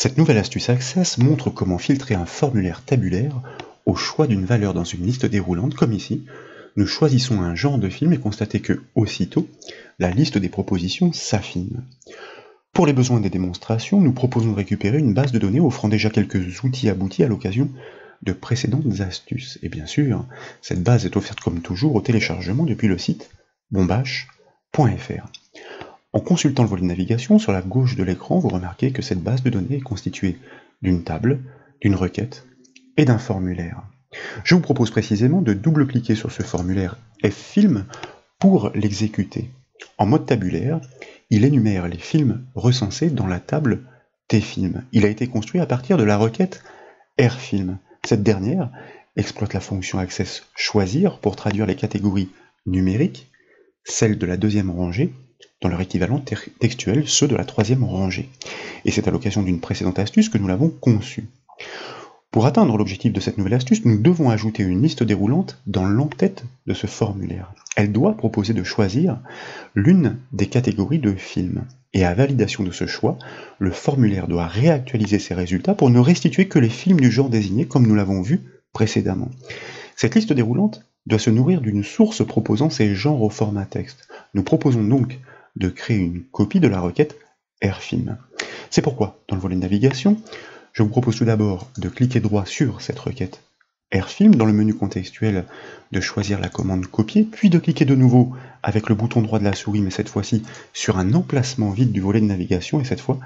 Cette nouvelle astuce Access montre comment filtrer un formulaire tabulaire au choix d'une valeur dans une liste déroulante, comme ici. Nous choisissons un genre de film et constatez que, aussitôt, la liste des propositions s'affine. Pour les besoins des démonstrations, nous proposons de récupérer une base de données offrant déjà quelques outils aboutis à l'occasion de précédentes astuces. Et bien sûr, cette base est offerte comme toujours au téléchargement depuis le site bombache.fr. En consultant le volet de navigation, sur la gauche de l'écran, vous remarquez que cette base de données est constituée d'une table, d'une requête et d'un formulaire. Je vous propose précisément de double-cliquer sur ce formulaire F-Film pour l'exécuter. En mode tabulaire, il énumère les films recensés dans la table T-Film. Il a été construit à partir de la requête R-Film. Cette dernière exploite la fonction Access Choisir pour traduire les catégories numériques, celles de la deuxième rangée, dans leur équivalent textuel, ceux de la troisième rangée. Et c'est à l'occasion d'une précédente astuce que nous l'avons conçue. Pour atteindre l'objectif de cette nouvelle astuce, nous devons ajouter une liste déroulante dans l'entête de ce formulaire. Elle doit proposer de choisir l'une des catégories de films. Et à validation de ce choix, le formulaire doit réactualiser ses résultats pour ne restituer que les films du genre désigné comme nous l'avons vu précédemment. Cette liste déroulante doit se nourrir d'une source proposant ces genres au format texte. Nous proposons donc de créer une copie de la requête RFilm. C'est pourquoi, dans le volet de navigation, je vous propose tout d'abord de cliquer droit sur cette requête RFilm, dans le menu contextuel de choisir la commande copier, puis de cliquer de nouveau avec le bouton droit de la souris, mais cette fois-ci sur un emplacement vide du volet de navigation, et cette fois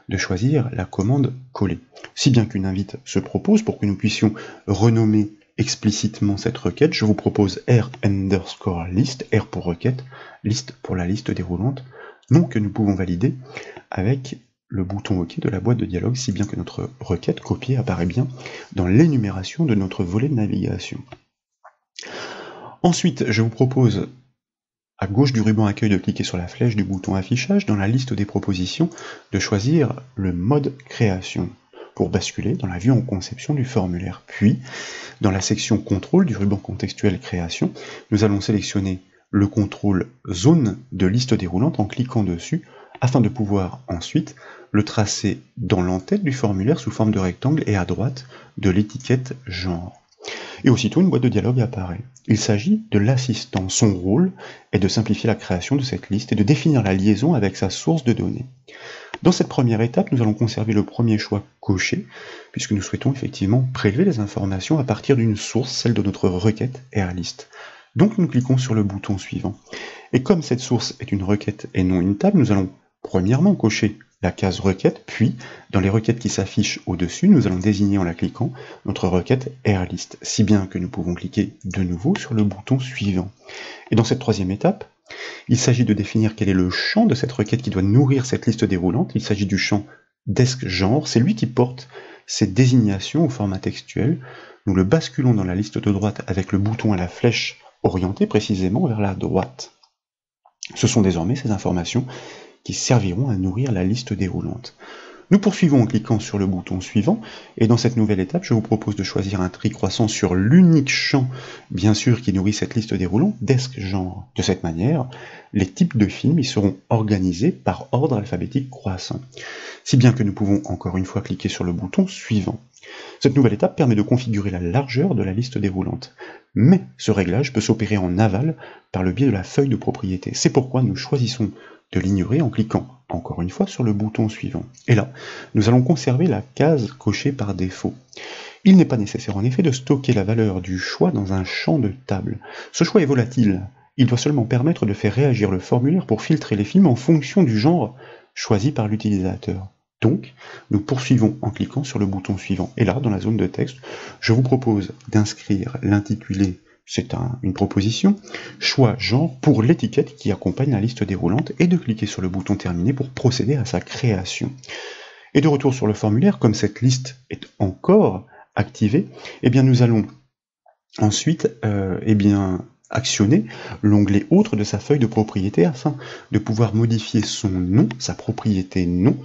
de choisir la commande coller. Si bien qu'une invite se propose pour que nous puissions renommer explicitement cette requête, je vous propose R_list, R pour requête, liste pour la liste déroulante, nom que nous pouvons valider avec le bouton OK de la boîte de dialogue, si bien que notre requête copiée apparaît bien dans l'énumération de notre volet de navigation. Ensuite, je vous propose à gauche du ruban accueil de cliquer sur la flèche du bouton affichage dans la liste des propositions, de choisir le mode création pour basculer dans la vue en conception du formulaire. Puis, dans la section contrôle du ruban contextuel création, nous allons sélectionner le contrôle zone de liste déroulante en cliquant dessus, afin de pouvoir ensuite le tracer dans l'entête du formulaire sous forme de rectangle et à droite de l'étiquette genre. Et aussitôt une boîte de dialogue apparaît. Il s'agit de l'assistant. Son rôle est de simplifier la création de cette liste et de définir la liaison avec sa source de données. Dans cette première étape, nous allons conserver le premier choix coché, puisque nous souhaitons effectivement prélever les informations à partir d'une source, celle de notre requête RList. Donc nous cliquons sur le bouton suivant. Et comme cette source est une requête et non une table, nous allons premièrement cocher la case requête, puis dans les requêtes qui s'affichent au-dessus, nous allons désigner en la cliquant notre requête RList, si bien que nous pouvons cliquer de nouveau sur le bouton suivant. Et dans cette troisième étape, il s'agit de définir quel est le champ de cette requête qui doit nourrir cette liste déroulante. Il s'agit du champ desc_genre, c'est lui qui porte ces désignations au format textuel. Nous le basculons dans la liste de droite avec le bouton à la flèche orientée précisément vers la droite. Ce sont désormais ces informations qui serviront à nourrir la liste déroulante. Nous poursuivons en cliquant sur le bouton suivant, et dans cette nouvelle étape, je vous propose de choisir un tri croissant sur l'unique champ, bien sûr, qui nourrit cette liste déroulante, desc_genre. De cette manière, les types de films y seront organisés par ordre alphabétique croissant. Si bien que nous pouvons encore une fois cliquer sur le bouton suivant. Cette nouvelle étape permet de configurer la largeur de la liste déroulante. Mais ce réglage peut s'opérer en aval par le biais de la feuille de propriété. C'est pourquoi nous choisissons de l'ignorer en cliquant encore une fois sur le bouton suivant. Et là, nous allons conserver la case cochée par défaut. Il n'est pas nécessaire en effet de stocker la valeur du choix dans un champ de table. Ce choix est volatile. Il doit seulement permettre de faire réagir le formulaire pour filtrer les films en fonction du genre choisi par l'utilisateur. Donc, nous poursuivons en cliquant sur le bouton suivant. Et là, dans la zone de texte, je vous propose d'inscrire l'intitulé, c'est une proposition, choix genre pour l'étiquette qui accompagne la liste déroulante et de cliquer sur le bouton terminer pour procéder à sa création. Et de retour sur le formulaire, comme cette liste est encore activée, eh bien nous allons ensuite actionner l'onglet autre de sa feuille de propriété afin de pouvoir modifier son nom, sa propriété nom,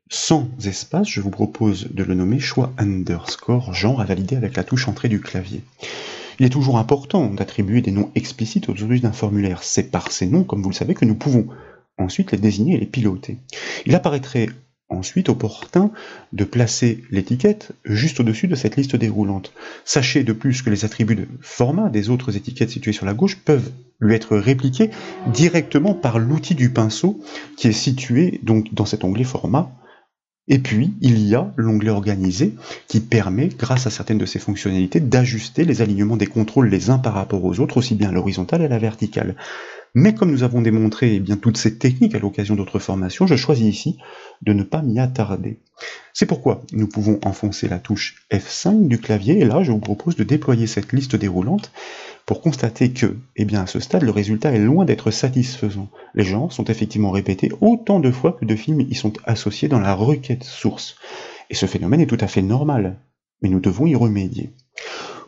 sans espace. Je vous propose de le nommer choix underscore genre à valider avec la touche entrée du clavier. Il est toujours important d'attribuer des noms explicites aux usages d'un formulaire. C'est par ces noms, comme vous le savez, que nous pouvons ensuite les désigner et les piloter. Il apparaîtrait ensuite opportun de placer l'étiquette juste au-dessus de cette liste déroulante. Sachez de plus que les attributs de format des autres étiquettes situées sur la gauche peuvent lui être répliqués directement par l'outil du pinceau qui est situé donc dans cet onglet format. Et puis, il y a l'onglet organisé qui permet, grâce à certaines de ses fonctionnalités, d'ajuster les alignements des contrôles les uns par rapport aux autres, aussi bien à l'horizontale qu'à la verticale. Mais comme nous avons démontré toutes ces techniques à l'occasion d'autres formations, je choisis ici de ne pas m'y attarder. C'est pourquoi nous pouvons enfoncer la touche F5 du clavier, et là je vous propose de déployer cette liste déroulante pour constater que, à ce stade, le résultat est loin d'être satisfaisant. Les genres sont effectivement répétés autant de fois que de films y sont associés dans la requête source. Et ce phénomène est tout à fait normal, mais nous devons y remédier.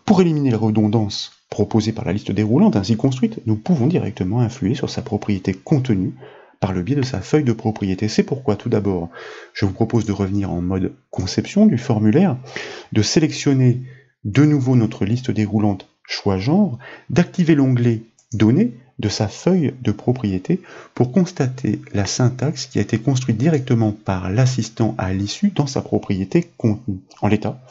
Pour éliminer la redondance proposée par la liste déroulante ainsi construite, nous pouvons directement influer sur sa propriété contenue par le biais de sa feuille de propriété. C'est pourquoi, tout d'abord, je vous propose de revenir en mode conception du formulaire, de sélectionner de nouveau notre liste déroulante choix genre, d'activer l'onglet données de sa feuille de propriété pour constater la syntaxe qui a été construite directement par l'assistant à l'issue dans sa propriété contenue. En l'état,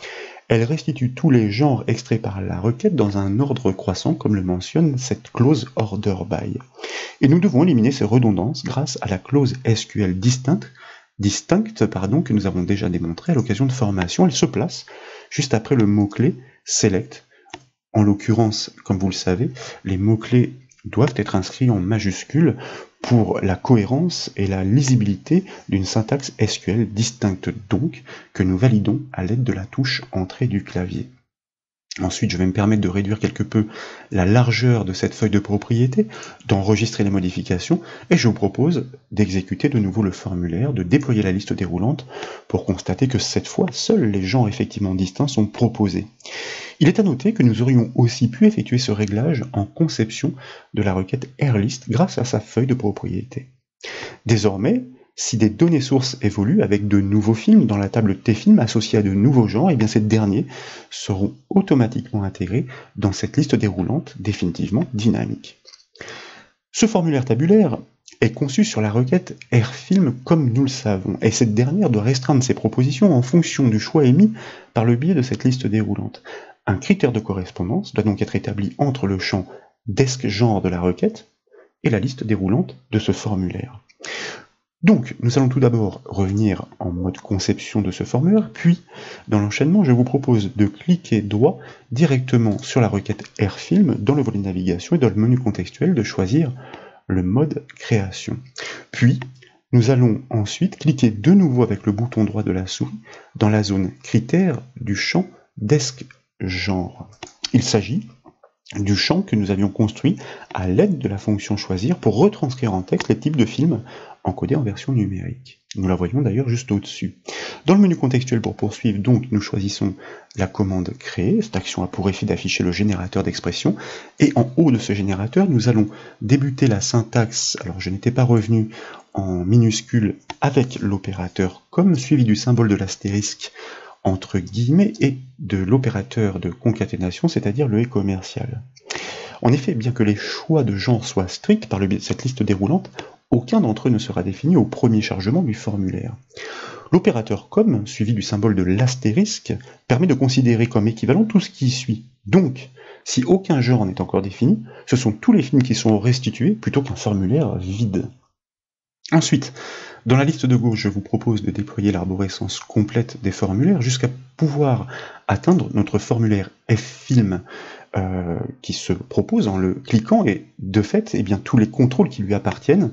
elle restitue tous les genres extraits par la requête dans un ordre croissant, comme le mentionne cette clause order by. Et nous devons éliminer ces redondances grâce à la clause SQL distincte que nous avons déjà démontrée à l'occasion de formation. Elle se place juste après le mot-clé select. En l'occurrence, comme vous le savez, les mots-clés doivent être inscrits en majuscules pour la cohérence et la lisibilité d'une syntaxe SQL distincte donc, que nous validons à l'aide de la touche entrée du clavier. Ensuite, je vais me permettre de réduire quelque peu la largeur de cette feuille de propriété, d'enregistrer les modifications, et je vous propose d'exécuter de nouveau le formulaire, de déployer la liste déroulante pour constater que cette fois, seuls les genres effectivement distincts sont proposés. Il est à noter que nous aurions aussi pu effectuer ce réglage en conception de la requête airlist grâce à sa feuille de propriété. Désormais, si des données sources évoluent avec de nouveaux films dans la table tfilm associée à de nouveaux genres, ces derniers seront automatiquement intégrés dans cette liste déroulante définitivement dynamique. Ce formulaire tabulaire est conçu sur la requête airFilm comme nous le savons, et cette dernière doit restreindre ses propositions en fonction du choix émis par le biais de cette liste déroulante. Un critère de correspondance doit donc être établi entre le champ desc-genre de la requête et la liste déroulante de ce formulaire. Donc, nous allons tout d'abord revenir en mode conception de ce formulaire, puis, dans l'enchaînement, je vous propose de cliquer droit directement sur la requête airFilm dans le volet navigation et dans le menu contextuel de choisir le mode création. Puis, nous allons ensuite cliquer de nouveau avec le bouton droit de la souris dans la zone critères du champ desc-genre. Il s'agit du champ que nous avions construit à l'aide de la fonction choisir pour retranscrire en texte les types de films encodés en version numérique. Nous la voyons d'ailleurs juste au-dessus. Dans le menu contextuel pour poursuivre, donc, nous choisissons la commande créer. Cette action a pour effet d'afficher le générateur d'expression. Et en haut de ce générateur, nous allons débuter la syntaxe. Alors, je n'étais pas revenu en minuscule avec l'opérateur comme, suivi du symbole de l'astérisque entre guillemets et de l'opérateur de concaténation, c'est-à-dire le et commercial. En effet, bien que les choix de genre soient stricts par le biais de cette liste déroulante, aucun d'entre eux ne sera défini au premier chargement du formulaire. L'opérateur comme, suivi du symbole de l'astérisque, permet de considérer comme équivalent tout ce qui suit. Donc, si aucun genre n'est encore défini, ce sont tous les films qui sont restitués plutôt qu'un formulaire vide. Ensuite, dans la liste de gauche, je vous propose de déployer l'arborescence complète des formulaires jusqu'à pouvoir atteindre notre formulaire F-Film qui se propose en le cliquant, et de fait, tous les contrôles qui lui appartiennent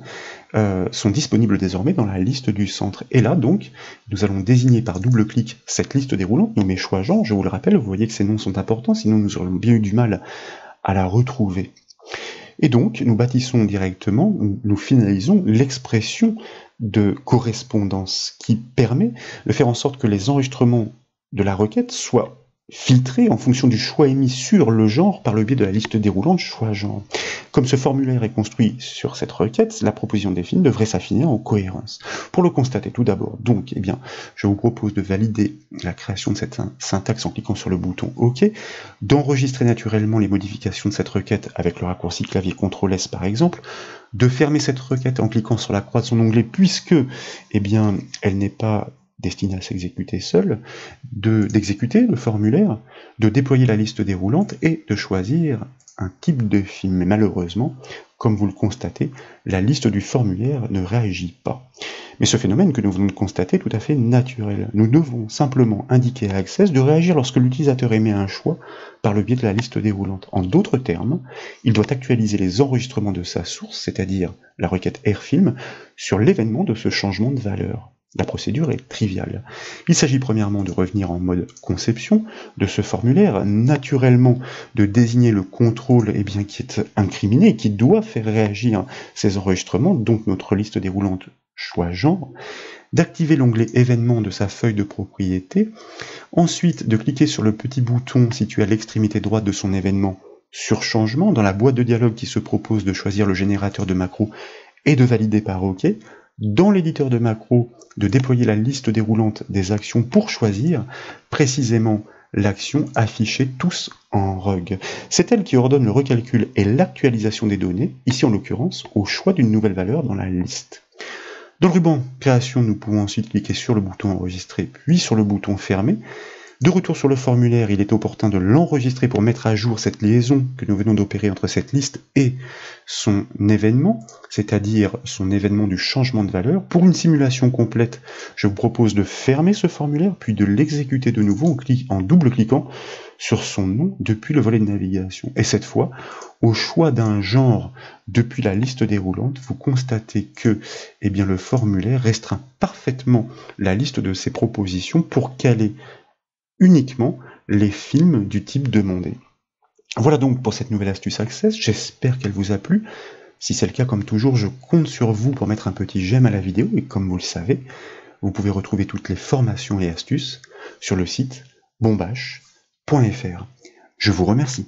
sont disponibles désormais dans la liste du centre. Et là, donc, nous allons désigner par double clic cette liste déroulante nommée choix genre. Je vous le rappelle, vous voyez que ces noms sont importants, sinon nous aurions bien eu du mal à la retrouver. Et donc, nous bâtissons directement, nous finalisons l'expression de correspondance qui permet de faire en sorte que les enregistrements de la requête soient filtré en fonction du choix émis sur le genre par le biais de la liste déroulante choix genre. Comme ce formulaire est construit sur cette requête, la proposition des films devrait s'affiner en cohérence. Pour le constater tout d'abord, donc, je vous propose de valider la création de cette syntaxe en cliquant sur le bouton OK, d'enregistrer naturellement les modifications de cette requête avec le raccourci clavier CTRL-S par exemple, de fermer cette requête en cliquant sur la croix de son onglet puisque, elle n'est pas destinée à s'exécuter seule, d'exécuter le formulaire, de déployer la liste déroulante et de choisir un type de film. Mais malheureusement, comme vous le constatez, la liste du formulaire ne réagit pas. Mais ce phénomène que nous venons de constater est tout à fait naturel. Nous devons simplement indiquer à Access de réagir lorsque l'utilisateur émet un choix par le biais de la liste déroulante. En d'autres termes, il doit actualiser les enregistrements de sa source, c'est-à-dire la requête AirFilm, sur l'événement de ce changement de valeur. La procédure est triviale. Il s'agit premièrement de revenir en mode conception de ce formulaire, naturellement de désigner le contrôle qui est incriminé, qui doit faire réagir ces enregistrements, donc notre liste déroulante choix genre, d'activer l'onglet événements de sa feuille de propriété, ensuite de cliquer sur le petit bouton situé à l'extrémité droite de son événement sur changement dans la boîte de dialogue qui se propose de choisir le générateur de macros et de valider par OK, dans l'éditeur de macros, de déployer la liste déroulante des actions pour choisir précisément l'action affichée tous en rug. C'est elle qui ordonne le recalcul et l'actualisation des données, ici en l'occurrence au choix d'une nouvelle valeur dans la liste. Dans le ruban création, nous pouvons ensuite cliquer sur le bouton enregistrer, puis sur le bouton fermer. De retour sur le formulaire, il est opportun de l'enregistrer pour mettre à jour cette liaison que nous venons d'opérer entre cette liste et son événement, c'est-à-dire son événement du changement de valeur. Pour une simulation complète, je vous propose de fermer ce formulaire, puis de l'exécuter de nouveau en double-cliquant sur son nom depuis le volet de navigation. Et cette fois, au choix d'un genre depuis la liste déroulante, vous constatez que le formulaire restreint parfaitement la liste de ses propositions pour caler uniquement les films du type demandé. Voilà donc pour cette nouvelle astuce Access, j'espère qu'elle vous a plu. Si c'est le cas, comme toujours, je compte sur vous pour mettre un petit j'aime à la vidéo, et comme vous le savez, vous pouvez retrouver toutes les formations et astuces sur le site bombache.fr. Je vous remercie.